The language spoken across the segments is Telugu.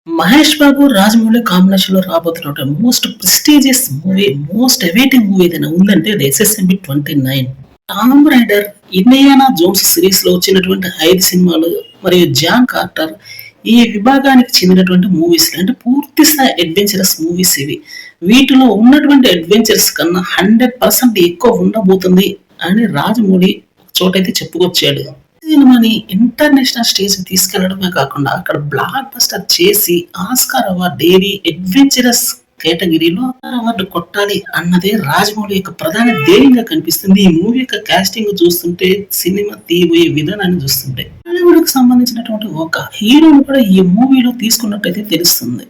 మహేష్ బాబు, రాజమౌళి కాంబినేషన్‌లో రాబోతున్న most prestigious movie, most awaiting movie ఏదైనా ఉందంటే అది SSMB 29. 'Tomb raider', 'Indiana Jones' సిరీస్‌లో వచ్చినటువంటి 5 సినిమాలు మరియు 'జాన్ కార్టర్' ఈ విభాగానికి చెందినటువంటి మూవీస్. అంటే పూర్తి స్థాయి అడ్వెంచరస్ మూవీస్ ఇవి. వీటిలో ఉన్నటువంటి అడ్వెంచర్స్ కన్నా 100% ఎక్కువ ఉండబోతుంది అని రాజమౌళి ఒక చోటైతే చెప్పుకొచ్చాడు. సినిమాని ఇంటర్నేషనల్ స్టేజ్‌కి తీసుకెళ్లడమే కాకుండా అక్కడ బ్లాక్ బస్టర్ చేసి ఆస్కార్ అవార్డ్ ఏది అడ్వెంచరస్ కేటగిరీలో అవార్డు కొట్టాలి అన్నదే రాజమౌళి యొక్క ప్రధాన ధ్యేయంగా కనిపిస్తుంది. ఈ మూవీ యొక్క కాస్టింగ్ చూస్తుంటే, సినిమా తీయబోయే విధానాన్ని చూస్తుంటే, హాలీవుడ్‌కి సంబంధించినటువంటి ఒక హీరోని కూడా ఈ మూవీలో తీసుకున్నట్టయితే తెలుస్తుంది.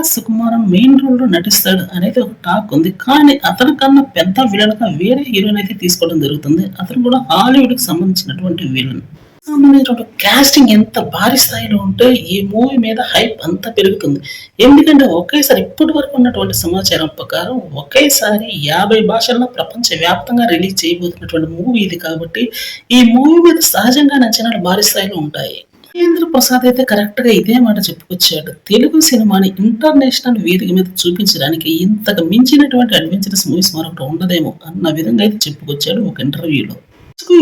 సుకుమారన్ మెయిన్ రోల్‌లో నటిస్తాడు అనేది ఒక టాక్ ఉంది. కానీ అతని కన్నా పెద్ద విలన్‌గా వేరే హీరోని అయితే తీసుకోవడం జరుగుతుంది. అతను కూడా హాలీవుడ్‌కి సంబంధించినటువంటి విలన్. సంబంధించినటువంటి కాస్టింగ్ ఎంత భారీ స్థాయిలో ఉంటే ఈ మూవీ మీద హైప్ అంత పెరుగుతుంది. ఎందుకంటే ఒకేసారి ఇప్పటి వరకు ఉన్నటువంటి సమాచారం ప్రకారం ఒకేసారి 50 భాషల్లో ప్రపంచవ్యాప్తంగా రిలీజ్ చేయబోతున్నటువంటి మూవీ ఇది కాబట్టి ఈ మూవీ మీద సహజంగానే అంచనాలు భారీ స్థాయిలో ఉంటాయి. రాజేంద్ర ప్రసాద్ అయితే కరెక్ట్‌గా ఇదే మాట చెప్పుకొచ్చాడు. తెలుగు సినిమాని ఇంటర్నేషనల్ వేదిక మీద చూపించడానికి ఇంతకు మించినటువంటి అడ్వెంచరస్ మూవీస్ మరొకటి ఉండదేమో అన్న విధంగా అయితే చెప్పుకొచ్చాడు ఒక ఇంటర్వ్యూలో.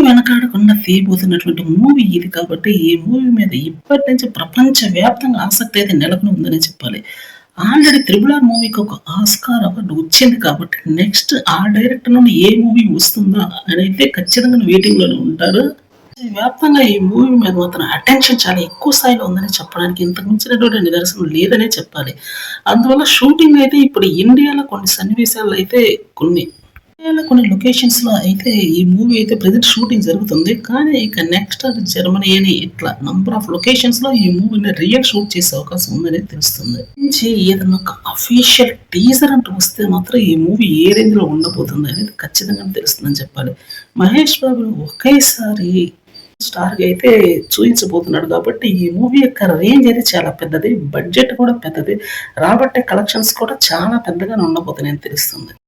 వెనకాడకుండా తీయబోతున్నటువంటి మూవీ ఇది కాబట్టి ఈ మూవీ మీద ఇప్పటి నుంచి ప్రపంచవ్యాప్తంగా ఆసక్తి అయితే నెలకొని ఉందనే చెప్పాలి. ఆల్రెడీ 'త్రిబుల్ ఆర్' మూవీకి ఒక ఆస్కార్ అవార్డు వచ్చింది కాబట్టి నెక్స్ట్ ఆ డైరెక్టర్ నుండి ఏ మూవీ వస్తుందా అని అయితే ఖచ్చితంగా వెయిటింగ్‌లోనే ఉంటారు. వ్యాప్తంగా ఈ మూవీ మీద మాత్రం అటెన్షన్ చాలా ఎక్కువ స్థాయిలో ఉందని చెప్పడానికి ఇంతకు మించినటువంటి నిదర్శనం లేదనే చెప్పాలి. అందువల్ల షూటింగ్ అయితే ఇప్పుడు ఇండియాలో కొన్ని సన్నివేశాల్లో అయితే కొన్ని లొకేషన్స్‌లో అయితే ఈ మూవీ అయితే ప్రెజెంట్ షూటింగ్ జరుగుతుంది. కానీ ఇక నెక్స్ట్ అది జర్మనీ అని ఇట్లా నంబర్ ఆఫ్ లొకేషన్స్‌లో ఈ మూవీని రియల్ షూట్ చేసే అవకాశం ఉందనేది తెలుస్తుంది. నుంచి ఏదన్నా ఒక అఫీషియల్ టీజర్ అంటూ వస్తే మాత్రం ఈ మూవీ ఏ రేంజ్‌లో ఉండబోతుంది అనేది ఖచ్చితంగా తెలుస్తుందని చెప్పాలి. మహేష్ బాబుని ఒకేసారి స్టార్‌గా అయితే చూయించబోతున్నాడు కాబట్టి ఈ మూవీ యొక్క రేంజ్ అయితే చాలా పెద్దది. బడ్జెట్ కూడా పెద్దది. రాబట్టే కలెక్షన్స్ కూడా చాలా పెద్దగానే ఉండబోతున్నాయని తెలుస్తుంది.